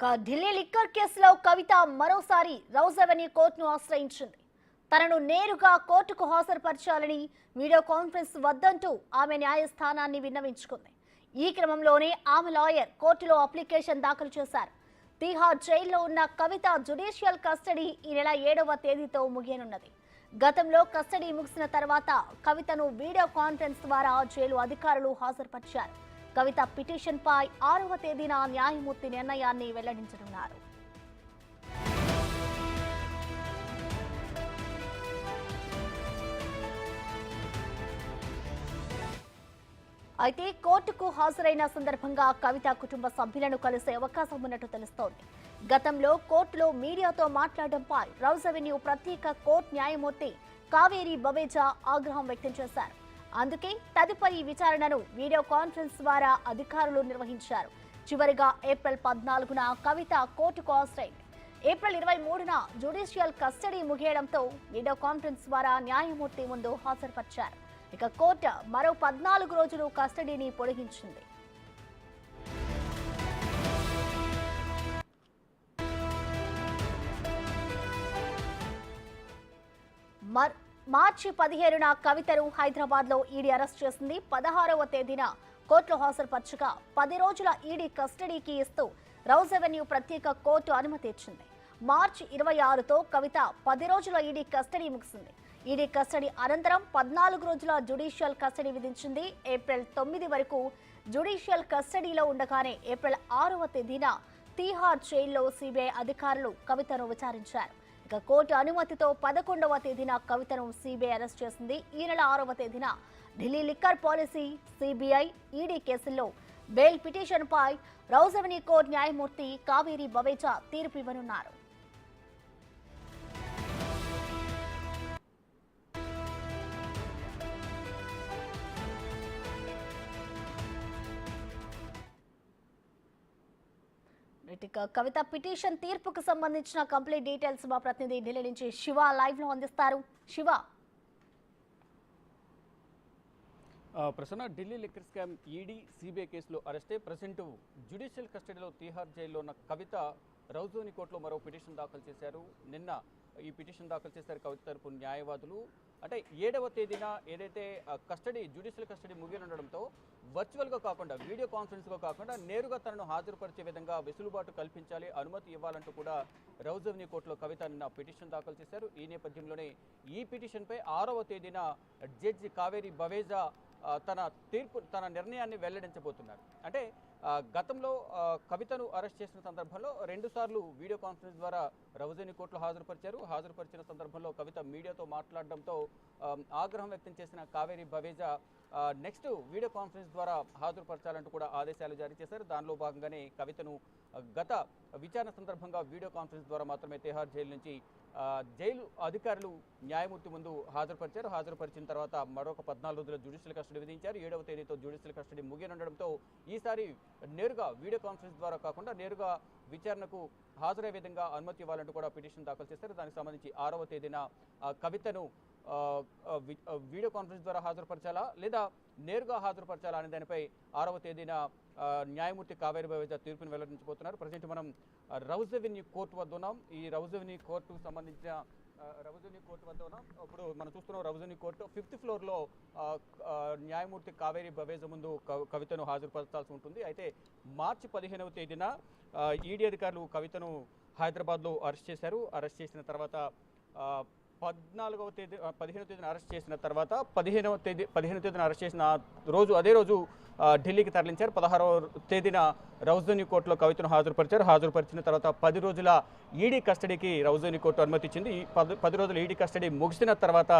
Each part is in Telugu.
ఢిల్లీ లిక్కర్ కేసులో కవిత మరోసారి రౌజ్ అవెన్యూ కోర్టును ఆశ్రయించింది. తనను నేరుగా కోర్టుకు హాజరుపరచాలని వీడియో కాన్ఫరెన్స్ వద్దంటూ ఆమె న్యాయస్థానాన్ని విన్నవించుకుంది. ఈ క్రమంలోనే ఆమె లాయర్ కోర్టులో అప్లికేషన్ దాఖలు చేశారు. తిహార్ జైల్లో ఉన్న కవిత జ్యుడిషియల్ కస్టడీ ఈ నెల 7వ తేదీతో ముగియనున్నది. గతంలో కస్టడీ ముగిసిన తర్వాత కవితను వీడియో కాన్ఫరెన్స్ ద్వారా జైలు అధికారులు హాజరుపరిచారు. కవిత పిటిషన్ పై 6వ తేదీన న్యాయమూర్తి నిర్ణయాన్ని వెల్లడించనున్నారు. అయితే కోర్టుకు హాజరైన సందర్భంగా కవిత కుటుంబ సభ్యులను కలిసే అవకాశం ఉన్నట్టు తెలుస్తోంది. గతంలో కోర్టులో మీడియాతో మాట్లాడడంపై రౌజ్ అవెన్యూ ప్రత్యేక కోర్టు న్యాయమూర్తి కావేరి బవేజా ఆగ్రహం వ్యక్తం చేశారు. అందుకే తదుపరి విచారణను వీడియో కాన్ఫరెన్స్ ద్వారా అధికారులు నిర్వహించారు. చివరిగా ఏప్రిల్ 14న కవిత కోర్టుకు హాజరైంది. ఏప్రిల్ 23న జ్యుడిషియల్ కస్టడీ ముగియడంతో వీడియో కాన్ఫరెన్స్ ద్వారా న్యాయమూర్తి ముందు హాజరుపరిచారు. ఇక కోర్టు మరో 14 రోజులు కస్టడీని పొడిగించింది. మార్చి 17న కవితను హైదరాబాద్ లో ఈడీ అరెస్ట్ చేసింది. 16వ తేదీన కోర్టులో హాజరుపరచగా 10 రోజుల ఈడీ కస్టడీకి ఇస్తూ రౌజ్ అవెన్యూ ప్రత్యేక కోర్టు అనుమతి ఇచ్చింది. మార్చి 26తో కవిత 10 రోజుల ఈడీ కస్టడీ ముగిసింది. ఈడీ కస్టడీ అనంతరం 14 రోజుల జ్యుడిషియల్ కస్టడీ విధించింది. ఏప్రిల్ 9 వరకు జ్యుడిషియల్ కస్టడీలో ఉండగానే ఏప్రిల్ 6వ తేదీన తిహార్ జైల్లో సిబిఐ అధికారులు కవితను విచారించారు. ఇక కోర్టు అనుమతితో 11వ తేదీన కవితను సిబిఐ అరెస్ట్ చేసింది. ఈ నెల 6వ తేదీన Delhi liquor policy, CBI, ED కేసుల్లో బెయిల్ పిటిషన్ పై రౌజ్ అవెన్యూ కోర్టు న్యాయమూర్తి కావేరి బవేజా తీర్పు ఇవ్వనున్నారు. కవిత పిటిషన్ తీర్పుకు సంబంధించిన కంప్లీట్ డీటెయిల్స్ మా ప్రతినిధి ఢిల్లీ నుంచి శివ లైవ్ లో అందిస్తారు. Shiva, Prasanna, Delhi liquor scam ED CBI కేసులో అరెస్టే ప్రెసెంట్ జ్యుడిషియల్ కస్టడీలో తిహార్ జైల్లో ఉన్న కవిత రౌజ్ అవెన్యూ కోర్టులో మరో పిటిషన్ దాఖలు చేశారు. నిన్న ఈ పిటిషన్ దాఖలు చేశారు కవిత తరపు న్యాయవాదులు. అంటే 7వ తేదీన ఏదైతే జ్యుడిషియల్ కస్టడీ ముగియనుండడంతో వర్చువల్గా కాకుండా, వీడియో కాన్ఫరెన్స్గా కాకుండా నేరుగా తనను హాజరుపరిచే విధంగా వెసులుబాటు కల్పించాలి, అనుమతి ఇవ్వాలంటూ కూడా రౌజ్ అవెన్యూ కోర్టులో కవిత నిన్న పిటిషన్ దాఖలు చేశారు. ఈ నేపథ్యంలోనే ఈ పిటిషన్పై 6వ తేదీన జడ్జి కావేరి బవేజా తన నిర్ణయాన్ని వెల్లడించబోతున్నారు. అంటే గతంలో కవితను అరెస్ట్ చేసిన సందర్భంలో 2 సార్లు వీడియో కాన్ఫరెన్స్ ద్వారా రౌజ్ అవెన్యూ కోర్టులో హాజరుపరిచిన సందర్భంలో కవిత మీడియాతో మాట్లాడడంతో ఆగ్రహం వ్యక్తం చేసిన Kaveri Baweja next video conference ద్వారా హాజరుపరచాలంటూ కూడా ఆదేశాలు జారీ చేశారు. దానిలో భాగంగానే కవితను గత విచారణ సందర్భంగా వీడియో కాన్ఫరెన్స్ ద్వారా మాత్రమే తిహార్ జైలు నుంచి జైలు అధికారులు న్యాయమూర్తి ముందు హాజరుపరిచిన తర్వాత మరొక 14 రోజుల జ్యుడిషియల్ కస్టడీ విధించారు. 7వ తేదీతో జ్యుడిషియల్ కస్టడీ ముగియనుండడంతో ఈసారి నేరుగా వీడియో కాన్ఫరెన్స్ ద్వారా కాకుండా నేరుగా విచారణకు హాజరయ్యే విధంగా అనుమతి ఇవ్వాలంటూ కూడా పిటిషన్ దాఖలు చేశారు. దానికి సంబంధించి 6వ తేదీన కవితను వీడియో కాన్ఫరెన్స్ ద్వారా హాజరుపరచాలా లేదా నేరుగా హాజరుపరచాలా అనే దానిపై 6వ తేదీన న్యాయమూర్తి కావేరి బవేజా తీర్పును వెల్లడించబోతున్నారు. ప్రజెంట్ మనం రౌజ్ అవెన్యూ కోర్టు వద్ద ఉన్నాం. ఈ రౌజ్ అవెన్యూ కోర్టుకు సంబంధించిన రౌజ్ అవెన్యూ కోర్టు వద్ద ఉన్నాం. ఇప్పుడు మనం చూస్తున్నాం రౌజ్ అవెన్యూ కోర్టు 5th ఫ్లోర్లో న్యాయమూర్తి కావేరి బవేజా ముందు కవితను హాజరుపరచాల్సి ఉంటుంది. అయితే మార్చి 15వ తేదీన ఈడీ అధికారులు కవితను హైదరాబాద్లో అరెస్ట్ చేశారు. అరెస్ట్ చేసిన తర్వాత 15వ తేదీన అరెస్ట్ చేసిన తర్వాత 15వ తేదీన అరెస్ట్ చేసిన అదే రోజు ఢిల్లీకి తరలించారు. 16వ తేదీన రౌజ్ అవెన్యూ కోర్టులో కవితను హాజరుపరిచిన తర్వాత 10 రోజుల ఈడీ కస్టడీకి రౌజ్ అవెన్యూ కోర్టు అనుమతి ఇచ్చింది. ఈ 10 రోజుల ఈడీ కస్టడీ ముగిసిన తర్వాత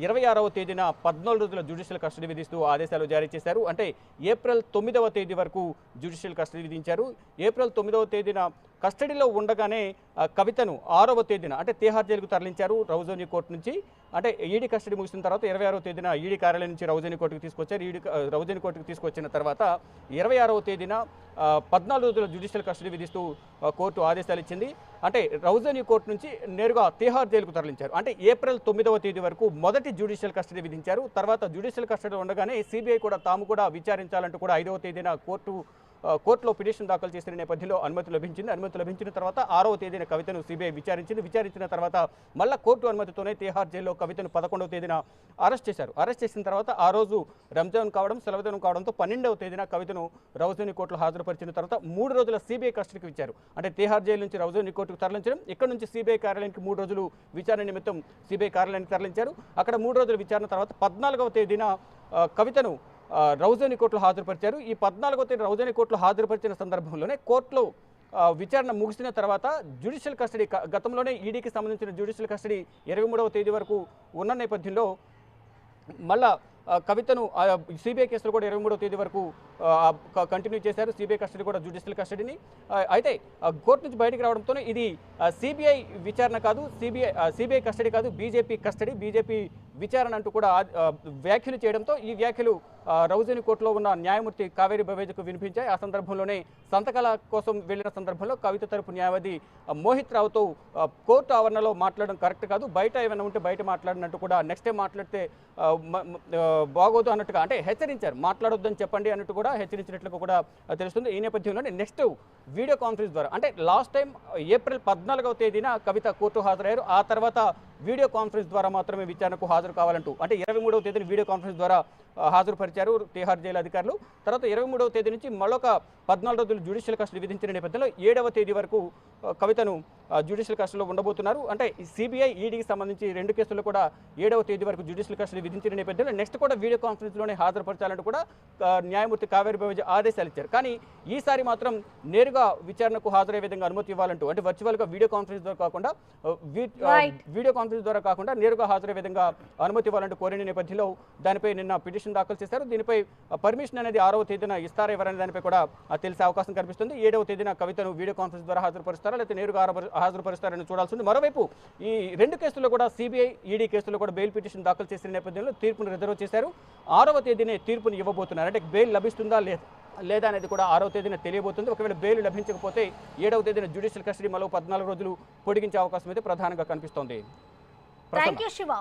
26వ తేదీన 14 రోజుల జ్యుడిషియల్ కస్టడీ విధిస్తూ ఆదేశాలు జారీ చేశారు. అంటే ఏప్రిల్ 9వ తేదీ వరకు జ్యుడిషియల్ కస్టడీ విధించారు. ఏప్రిల్ 9వ తేదీన కస్టడీలో ఉండగానే కవితను 6వ తేదీన అంటే తిహార్ జైలుకు తరలించారు రౌజ్ అవెన్యూ కోర్టు నుంచి. అంటే ఈడీ కస్టడీ ముగిసిన తర్వాత 26వ తేదీన ఈడీ కార్యాలయం నుంచి రౌజ్ అవెన్యూ కోర్టుకు తీసుకొచ్చారు. రౌజ్ అవెన్యూ కోర్టుకు తీసుకొచ్చిన తర్వాత 26వ తేదీన 14 రోజుల జ్యుడిషియల్ కస్టడీ విధిస్తూ కోర్టు ఆదేశాలు ఇచ్చింది. అంటే రౌజ్ అవెన్యూ కోర్టు నుంచి నేరుగా తిహార్ జైలుకు తరలించారు. అంటే ఏప్రిల్ 9వ తేదీ వరకు మొదటి జ్యుడిషియల్ కస్టడీ విధించారు. తర్వాత జ్యుడిషియల్ కస్టడీ ఉండగానే సిబిఐ కూడా తాము కూడా విచారించాలంటూ కూడా 5వ తేదీన కోర్టు కోర్టులో పిటిషన్ దాఖలు చేసిన నేపథ్యంలో అనుమతి లభించింది. అనుమతి లభించిన తర్వాత 6వ తేదీన కవితను సిబిఐ విచారించిన తర్వాత మళ్ళా కోర్టు అనుమతితోనే తిహార్ జైల్లో కవితను 11వ తేదీన అరెస్ట్ చేశారు. అరెస్ట్ చేసిన తర్వాత ఆ రోజు రంజాన్ కావడం, సెలవుదినం కావడంతో 12వ తేదీన కవితను రౌజోని కోర్టులో హాజరుపరిచిన తర్వాత 3 రోజుల సిబిఐ కస్టడీకి ఇచ్చారు. అంటే తిహార్ జైలు నుంచి రౌజోని కోర్టుకు తరలించడం, ఇక్కడ నుంచి సిబిఐ కార్యాలయానికి 3 రోజులు విచారణ నిమిత్తం సిబిఐ కార్యాలయానికి తరలించారు. అక్కడ 3 రోజుల విచారణ తర్వాత 14వ తేదీన కవితను రౌజోని కోర్టులో హాజరుపరిచారు. ఈ 14వ తేదీ రౌజోని కోర్టులో హాజరుపరిచిన సందర్భంలోనే కోర్టులో విచారణ ముగిసిన తర్వాత జ్యుడిషియల్ కస్టడీ గతంలోనే ఈడీకి సంబంధించిన జ్యుడిషియల్ కస్టడీ 23వ తేదీ వరకు ఉన్న నేపథ్యంలో మళ్ళా కవితను సిబిఐ కేసులు కూడా 23వ తేదీ వరకు కంటిన్యూ చేశారు. సిబిఐ కస్టడీ కూడా జ్యుడిషియల్ కస్టడీని. అయితే కోర్టు నుంచి బయటికి రావడంతోనే ఇది సిబిఐ విచారణ కాదు, సిబిఐ కస్టడీ కాదు, బీజేపీ కస్టడీ, బీజేపీ విచారణ అంటూ కూడా వ్యాఖ్యలు చేయడంతో ఈ వ్యాఖ్యలు రౌజోని కోర్టులో ఉన్న న్యాయమూర్తి కావేరి బవేజ్కు వినిపించాయి. ఆ సందర్భంలోనే సంతకాల కోసం వెళ్లిన సందర్భంలో కవిత తరపు న్యాయవాది మోహిత్ రావుతో కోర్టు ఆవరణలో మాట్లాడడం కరెక్ట్ కాదు, బయట ఏమైనా ఉంటే బయట మాట్లాడినట్టు కూడా నెక్స్ట్ టైం మాట్లాడితే బాగోదు అన్నట్టుగా, అంటే హెచ్చరించారు, మాట్లాడొద్దని చెప్పండి అన్నట్టు కూడా హెచ్చరించినట్లుగా కూడా తెలుస్తుంది. ఈ నేపథ్యంలోనే నెక్స్ట్ వీడియో కాన్ఫరెన్స్ ద్వారా, అంటే లాస్ట్ టైం ఏప్రిల్ 14వ తేదీన కవిత కోర్టు హాజరయ్యారు. ఆ తర్వాత వీడియో కాన్ఫరెన్స్ ద్వారా మాత్రమే విచారణకు హాజరు కావాలంటూ, అంటే 23వ తేదీన వీడియో కాన్ఫరెన్స్ ద్వారా హాజరుపరిచారు తిహార్ జైలు అధికారులు. తర్వాత 23వ తేదీ నుంచి మరొక 14 రోజులు జ్యుడిషియల్ కస్టడీ విధించిన నేపథ్యంలో 7వ తేదీ వరకు కవితను జ్యుడిషియల్ కస్టడీలో ఉండబోతున్నారు. అంటే సిబిఐ ఈడీకి సంబంధించి 2 కేసుల్లో కూడా 7వ తేదీ వరకు జ్యుడిషియల్ కస్టడీ విధించిన నేపథ్యంలో నెక్స్ట్ కూడా వీడియో కాన్ఫరెన్స్లోనే హాజరుపరచాలంటూ కూడా న్యాయమూర్తి కావేరి బవేజ్ ఆదేశాలు ఇచ్చారు. కానీ ఈసారి మాత్రం నేరుగా విచారణకు హాజరయ్యే విధంగా అనుమతి ఇవ్వాలంటూ, అంటే వర్చువల్గా వీడియో కాన్ఫరెన్స్ ద్వారా కాకుండా నేరుగా హాజరయ్యే విధంగా అనుమతి ఇవ్వాలంటూ కోరిన నేపథ్యంలో దానిపై నిన్న పిటిషన్ దాఖలు చేశారు. దీనిపై పర్మిషన్ అనేది 6వ తేదీన ఇస్తారా ఎవరనే దానిపై కూడా తెలిసే అవకాశం కనిపిస్తుంది. 7వ తేదీన కవితను వీడియో కాన్ఫరెన్స్ ద్వారా హాజరుపరుస్తారా లేకపోతే నేరుగా హాజరుపరుస్తారని చూడాల్సి ఉంది. మరోవైపు ఈ 2 కేసుల్లో కూడా సిబిఐ ఈడీ కేసుల్లో కూడా బెయిల్ పిటిషన్ దాఖలు చేసిన నేపథ్యంలో తీర్పును రిజర్వ్ చేశారు. 6వ తేదీనే తీర్పును ఇవ్వబోతున్నారు. అంటే బెయిల్ లభిస్తుందా లేదా అనేది కూడా 6వ తేదీన తెలియబోతుంది. ఒకవేళ బెయిల్ లభించకపోతే 7వ తేదీన జ్యుడిషియల్ కస్టడీ మరో 14 రోజులు పొడిగించే అవకాశం అయితే ప్రధానంగా కనిపిస్తోంది. థాంక్యూ శివ.